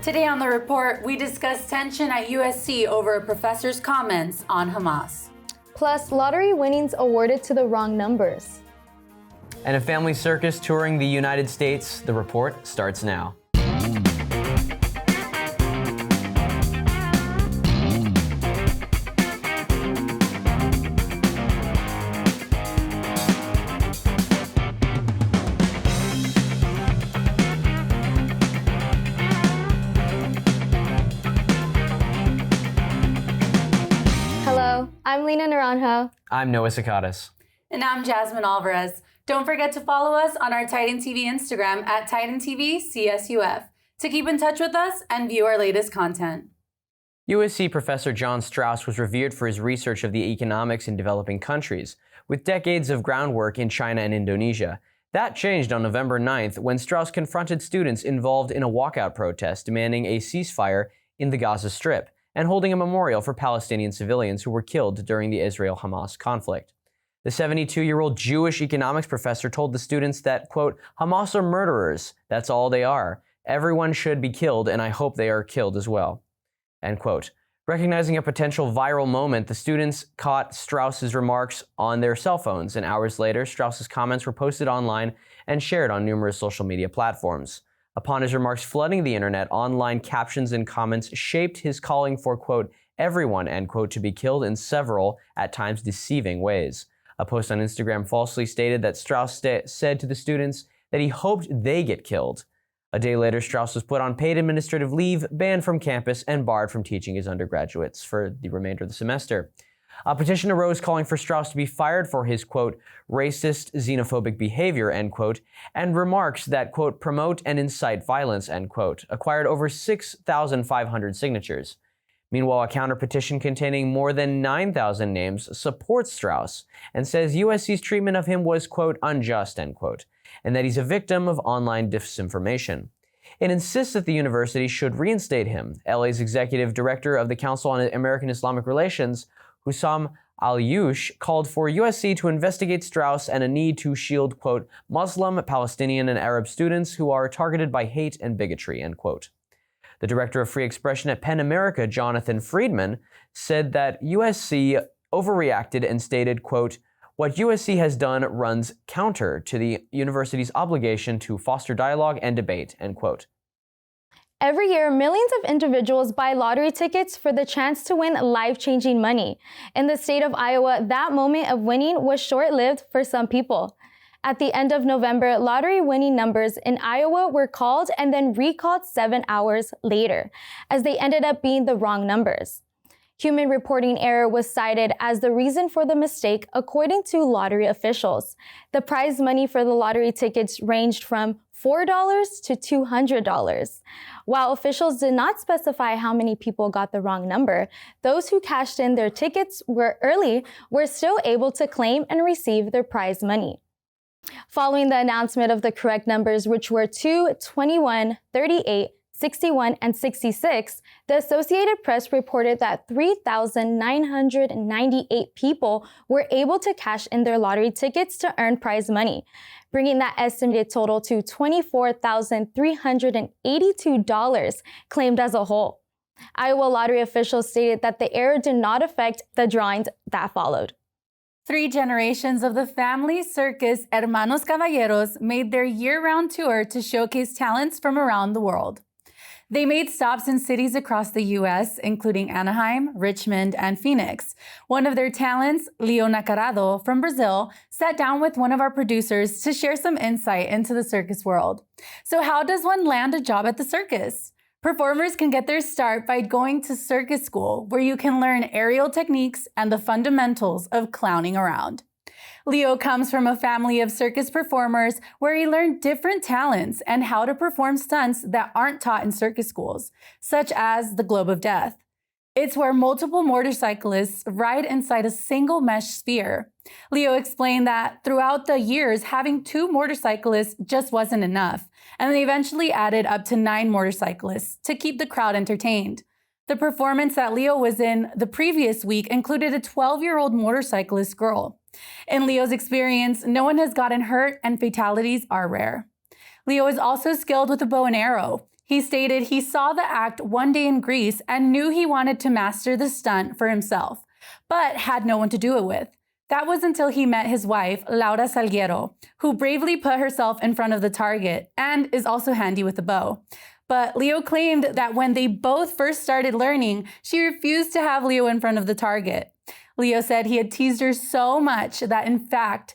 Today on The Report, we discuss tension at USC over a professor's comments on Hamas. Plus, lottery winnings awarded to the wrong numbers. And a family circus touring the United States. The Report starts now. Hello, I'm Lena Naranjo. I'm Noah Sakadas. And I'm Jasmine Alvarez. Don't forget to follow us on our Titan TV Instagram at Titan TV CSUF to keep in touch with us and view our latest content. USC Professor John Strauss was revered for his research of the economics in developing countries, with decades of groundwork in China and Indonesia. That changed on November 9th when Strauss confronted students involved in a walkout protest demanding a ceasefire in the Gaza Strip and holding a memorial for Palestinian civilians who were killed during the Israel-Hamas conflict. The 72-year-old Jewish economics professor told the students that, quote, Hamas are murderers. That's all they are. Everyone should be killed, and I hope they are killed as well. End quote. Recognizing a potential viral moment, the students caught Strauss's remarks on their cell phones, and hours later, Strauss's comments were posted online and shared on numerous social media platforms. Upon his remarks flooding the internet, online captions and comments shaped his calling for, quote, everyone, end quote, to be killed in several, at times deceiving ways. A post on Instagram falsely stated that Strauss said to the students that he hoped they get killed. A day later, Strauss was put on paid administrative leave, banned from campus, and barred from teaching his undergraduates for the remainder of the semester. A petition arose calling for Strauss to be fired for his, quote, racist, xenophobic behavior, end quote, and remarks that, quote, promote and incite violence, end quote, acquired over 6,500 signatures. Meanwhile, a counter-petition containing more than 9,000 names supports Strauss and says USC's treatment of him was, quote, unjust, end quote, and that he's a victim of online disinformation. It insists that the university should reinstate him. LA's executive director of the Council on American Islamic Relations, Hussam Al-Yush, called for USC to investigate Strauss and a need to shield, quote, Muslim, Palestinian, and Arab students who are targeted by hate and bigotry, end quote. The director of free expression at PEN America, Jonathan Friedman, said that USC overreacted and stated, quote, what USC has done runs counter to the university's obligation to foster dialogue and debate, end quote. Every year, millions of individuals buy lottery tickets for the chance to win life-changing money. In the state of Iowa, that moment of winning was short-lived for some people. At the end of November, lottery winning numbers in Iowa were called and then recalled 7 hours later, as they ended up being the wrong numbers. Human reporting error was cited as the reason for the mistake, according to lottery officials. The prize money for the lottery tickets ranged from $4 to $200. While officials did not specify how many people got the wrong number, those who cashed in their tickets early were still able to claim and receive their prize money. Following the announcement of the correct numbers, which were 2, 21, 38, 61, and 66, the Associated Press reported that 3,998 people were able to cash in their lottery tickets to earn prize money, bringing that estimated total to $24,382 claimed as a whole. Iowa lottery officials stated that the error did not affect the drawings that followed. 3 generations of the family Circus Hermanos Caballeros made their year-round tour to showcase talents from around the world. They made stops in cities across the U.S., including Anaheim, Richmond, and Phoenix. One of their talents, Leo Nacarado from Brazil, sat down with one of our producers to share some insight into the circus world. So how does one land a job at the circus? Performers can get their start by going to circus school, where you can learn aerial techniques and the fundamentals of clowning around. Leo comes from a family of circus performers where he learned different talents and how to perform stunts that aren't taught in circus schools, such as the Globe of Death. It's where multiple motorcyclists ride inside a single mesh sphere. Leo explained that throughout the years, having 2 motorcyclists just wasn't enough, and they eventually added up to 9 motorcyclists to keep the crowd entertained. The performance that Leo was in the previous week included a 12-year-old motorcyclist girl. In Leo's experience, no one has gotten hurt and fatalities are rare. Leo is also skilled with a bow and arrow. He stated he saw the act one day in Greece and knew he wanted to master the stunt for himself, but had no one to do it with. That was until he met his wife, Laura Salguero, who bravely put herself in front of the target and is also handy with a bow. But Leo claimed that when they both first started learning, she refused to have Leo in front of the target. Leo said he had teased her so much that, in fact,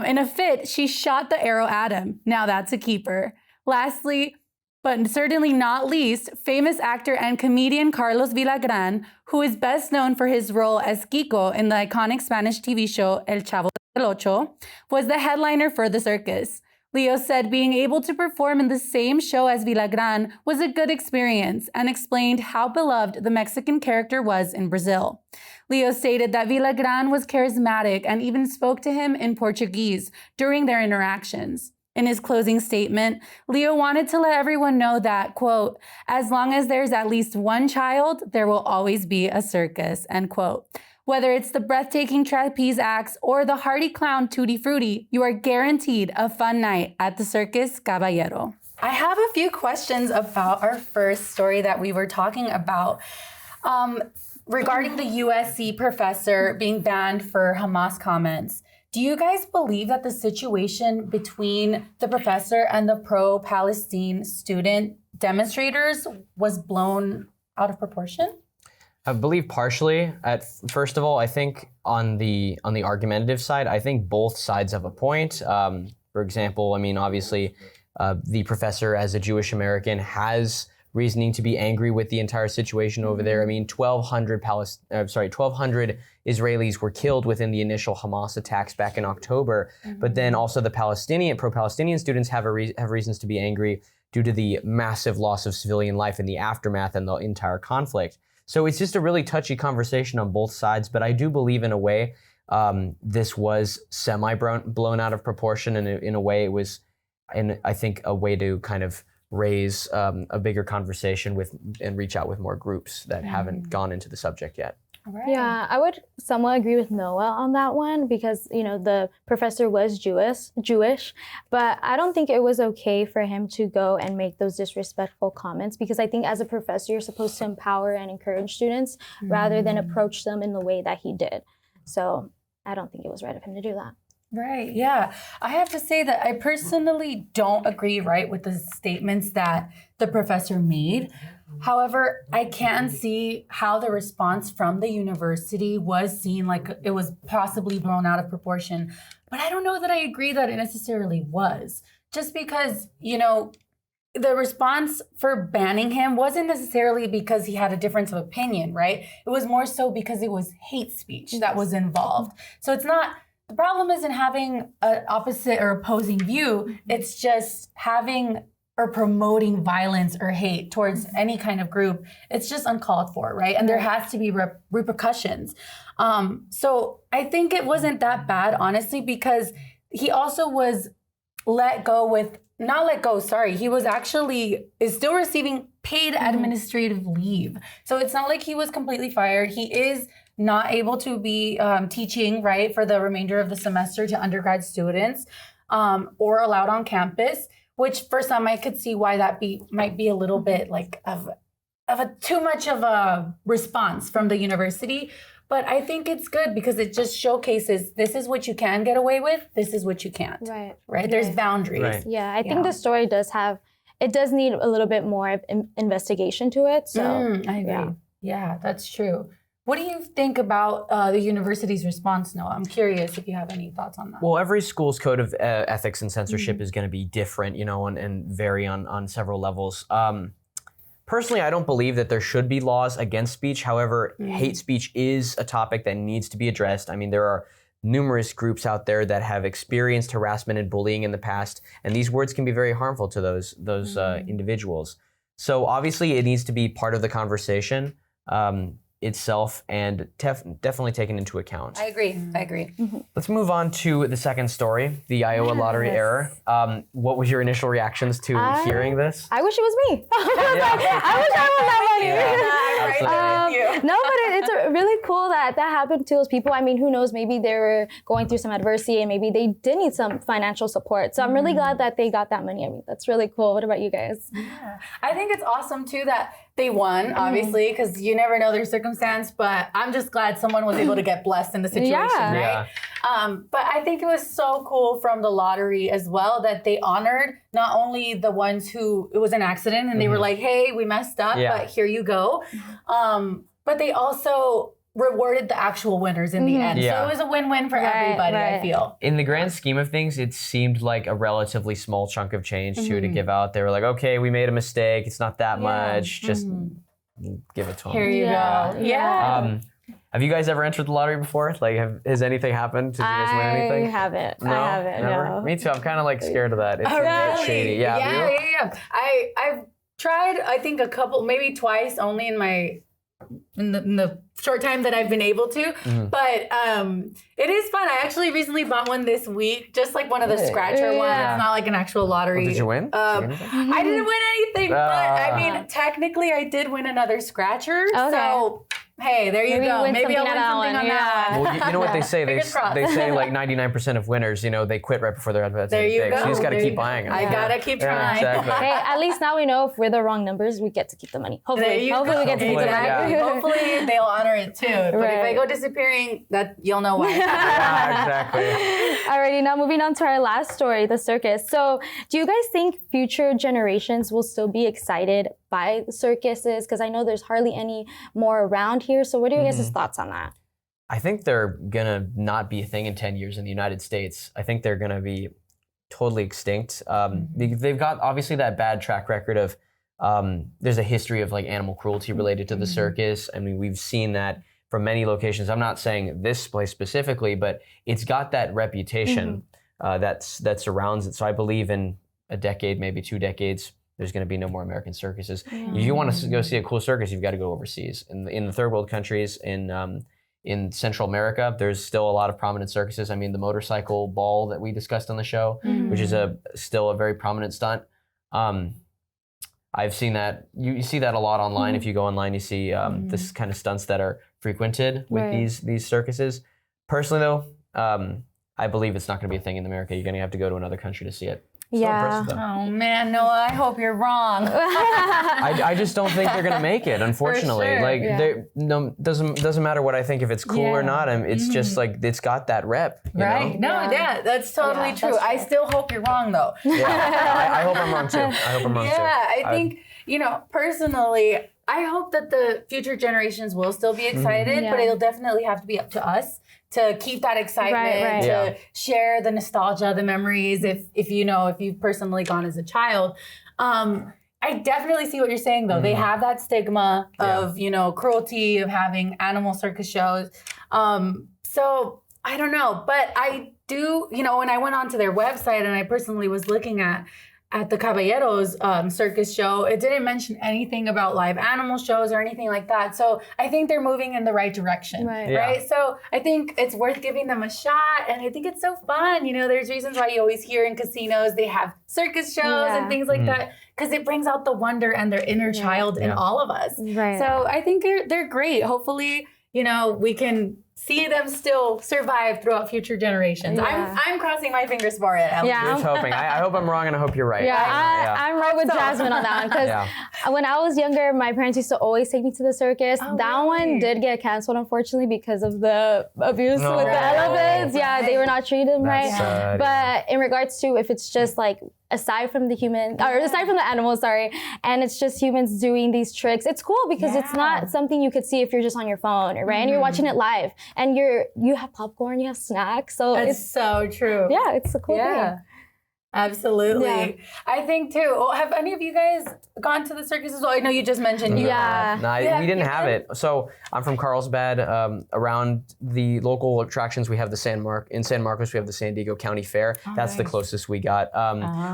in a fit, she shot the arrow at him. Now that's a keeper. Lastly, but certainly not least, famous actor and comedian Carlos Villagran, who is best known for his role as Kiko in the iconic Spanish TV show El Chavo del Ocho, was the headliner for the circus. Leo said being able to perform in the same show as Villagran was a good experience and explained how beloved the Mexican character was in Brazil. Leo stated that Villagran was charismatic and even spoke to him in Portuguese during their interactions. In his closing statement, Leo wanted to let everyone know that, quote, as long as there's at least one child, there will always be a circus, end quote. Whether it's the breathtaking trapeze acts or the hearty clown Tutti Frutti, you are guaranteed a fun night at the Circus Caballero. I have a few questions about our first story that we were talking about regarding the USC professor being banned for Hamas comments. Do you guys believe that the situation between the professor and the pro-Palestine student demonstrators was blown out of proportion? I believe partially. First of all, I think on the argumentative side, I think both sides have a point. For example, I mean, obviously, the professor, as a Jewish American, has reasoning to be angry with the entire situation over there. I mean, 1,200 Israelis were killed within the initial Hamas attacks back in October. But then also the pro-Palestinian students have reasons to be angry due to the massive loss of civilian life in the aftermath and the entire conflict. So it's just a really touchy conversation on both sides. But I do believe in a way this was blown out of proportion, and in a way it was, and I think, a way to kind of raise a bigger conversation and reach out with more groups that haven't gone into the subject yet. Right. Yeah, I would somewhat agree with Noah on that one because, the professor was Jewish, but I don't think it was okay for him to go and make those disrespectful comments, because I think as a professor, you're supposed to empower and encourage students rather than approach them in the way that he did. So I don't think it was right of him to do that. Right, yeah. I have to say that I personally don't agree, with the statements that the professor made. However, I can see how the response from the university was seen like it was possibly blown out of proportion. But I don't know that I agree that it necessarily was. Just because, the response for banning him wasn't necessarily because he had a difference of opinion, right? It was more so because it was hate speech that was involved. So it's not... The problem isn't having an opposite or opposing view. It's just having or promoting violence or hate towards any kind of group. It's just uncalled for, right? And there has to be repercussions. So I think it wasn't that bad, honestly, because he also was he was is still receiving paid administrative leave. So it's not like he was completely fired. He is not able to be teaching, for the remainder of the semester to undergrad students or allowed on campus, which for some I could see why that might be a little bit of a too much of a response from the university. But I think it's good because it just showcases this is what you can get away with, this is what you can't. Right? There's boundaries. Right. Yeah, I think the story does need a little bit more of investigation to it. So I agree. Yeah, that's true. What do you think about the university's response, Noah? I'm curious if you have any thoughts on that. Well, every school's code of ethics and censorship is going to be different, and vary on several levels. Personally, I don't believe that there should be laws against speech. However, hate speech is a topic that needs to be addressed. I mean, there are numerous groups out there that have experienced harassment and bullying in the past, and these words can be very harmful to those individuals. So obviously, it needs to be part of the conversation. itself and definitely taken into account. I agree. Let's move on to the second story, the Iowa lottery error. What was your initial reactions to hearing this? I wish it was me. I wish I won that money. No, but it's really cool that happened to those people. I mean, who knows? Maybe they were going through some adversity and maybe they did need some financial support. So I'm really glad that they got that money. I mean, that's really cool. What about you guys? Yeah. I think it's awesome too that they won, obviously, because you never know their circumstance, but I'm just glad someone was able to get blessed in the situation, right? But I think it was so cool from the lottery as well that they honored not only the ones who it was an accident and they were like, hey, we messed up, but here you go. But they also rewarded the actual winners in the end. So it was a win-win for everybody, I feel. In the grand scheme of things, it seemed like a relatively small chunk of change to give out. They were like, okay, we made a mistake. It's not that much. Just give it to them. Here you go. Yeah. Have you guys ever entered the lottery before? Like, has anything happened? Did you guys win anything? I haven't. No? I haven't, Never? no. Me too. I'm kind of like scared of that. It's a bit shady. Yeah. Yeah. I've tried, I think, a couple, maybe twice only in the short time that I've been able to, but it is fun. I actually recently bought one this week, just like one of the scratcher ones. It's not like an actual lottery. Well, did you win? I didn't win anything, but I mean, technically I did win another scratcher. So hey, there you go. Maybe I'll win something on that one. Well, you know what they say? They say like 99% of winners, they quit right before they're about to hit big. So you just got to keep buying them. I got to keep trying. Exactly. Hey, at least now we know if we're the wrong numbers, we get to keep the money. Hopefully we get to keep the money. Hopefully they'll honor it too. But if I go disappearing, that you'll know why. Exactly. Alrighty, now moving on to our last story, the circus. So do you guys think future generations will still be excited by the circuses? Because I know there's hardly any more around here. So what are your guys' thoughts on that? I think they're going to not be a thing in 10 years in the United States. I think they're going to be totally extinct. They've got obviously that bad track record of there's a history of like animal cruelty related to the circus. I mean, we've seen that from many locations. I'm not saying this place specifically, but it's got that reputation that surrounds it. So I believe in a decade, maybe 2 decades, there's going to be no more American circuses. If you want to go see a cool circus, you've got to go overseas. In the third world countries, in Central America, there's still a lot of prominent circuses. I mean, the motorcycle ball that we discussed on the show, which is still a very prominent stunt. I've seen that. You see that a lot online. If you go online, you see this kind of stunts that are frequented with these circuses. Personally, though, I believe it's not going to be a thing in America. You're going to have to go to another country to see it. Yeah. Oh man, Noah, I hope you're wrong. I just don't think they're gonna make it, unfortunately. Doesn't matter what I think if it's cool or not. It's just like it's got that rep, you know? No, that's totally true. I still hope you're wrong though. I hope I'm wrong too. I think personally, I hope that the future generations will still be excited, but it'll definitely have to be up to us to keep that excitement, to share the nostalgia, the memories. If you've personally gone as a child, I definitely see what you're saying though. They have that stigma of cruelty, of having animal circus shows. So I don't know, but I do. When I went onto their website and I personally was looking at the Caballeros circus show, it didn't mention anything about live animal shows or anything like that. So I think they're moving in the right direction, right? So I think it's worth giving them a shot, and I think it's so fun. There's reasons why you always hear in casinos they have circus shows and things like that, because it brings out the wonder and their inner child in all of us. Right. So I think they're great. Hopefully, we can see them still survive throughout future generations. I'm crossing my fingers for it. Here's hoping. I hope I'm wrong and I hope you're right. I'm right with Jasmine on that one, because when I was younger, my parents used to always take me to the circus. That one did get canceled, unfortunately, because of the abuse with the elephants. They were not treated right. But in regards to if it's just like aside from the animals, and it's just humans doing these tricks, it's cool because it's not something you could see if you're just on your phone, right? And you're watching it live, and you have popcorn, you have snacks, so it's so true. Yeah, it's a cool thing. Absolutely. Yeah. I think too. Have any of you guys gone to the circus as well? I know you just mentioned you have. No, we didn't have it. So I'm from Carlsbad. Around the local attractions, we have in San Marcos, we have the San Diego County Fair. That's the closest we got.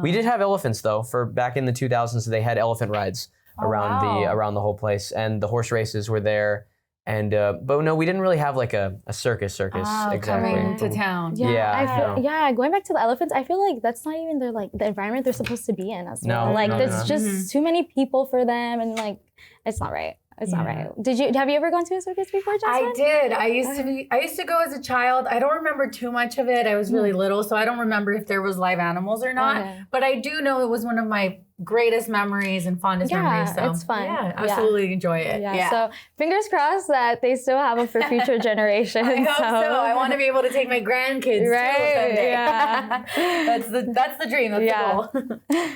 We did have elephants though. For back in the 2000s, they had elephant rides around the whole place, and the horse races were there. And but no, we didn't really have like a circus exactly. Coming to town. Going back to the elephants, I feel like that's not even the environment they're supposed to be in as well. There's just too many people for them, and like it's not right. It's not right. Have you ever gone to a circus before, Jasmine? I did. I used to go as a child. I don't remember too much of it. I was really little, so I don't remember if there was live animals or not. Okay. But I do know it was one of my greatest memories and fondest memories. So it's fun. Yeah, absolutely enjoy it. Yeah. So fingers crossed that they still have them for future generations. I hope so. I want to be able to take my grandkids too someday. Yeah. That's the dream. That's the goal.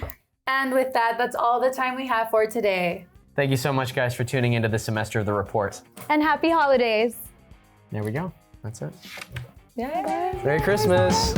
And with that, that's all the time we have for today. Thank you so much, guys, for tuning into this semester of the report. And happy holidays. There we go. That's it. Yeah. Merry Christmas.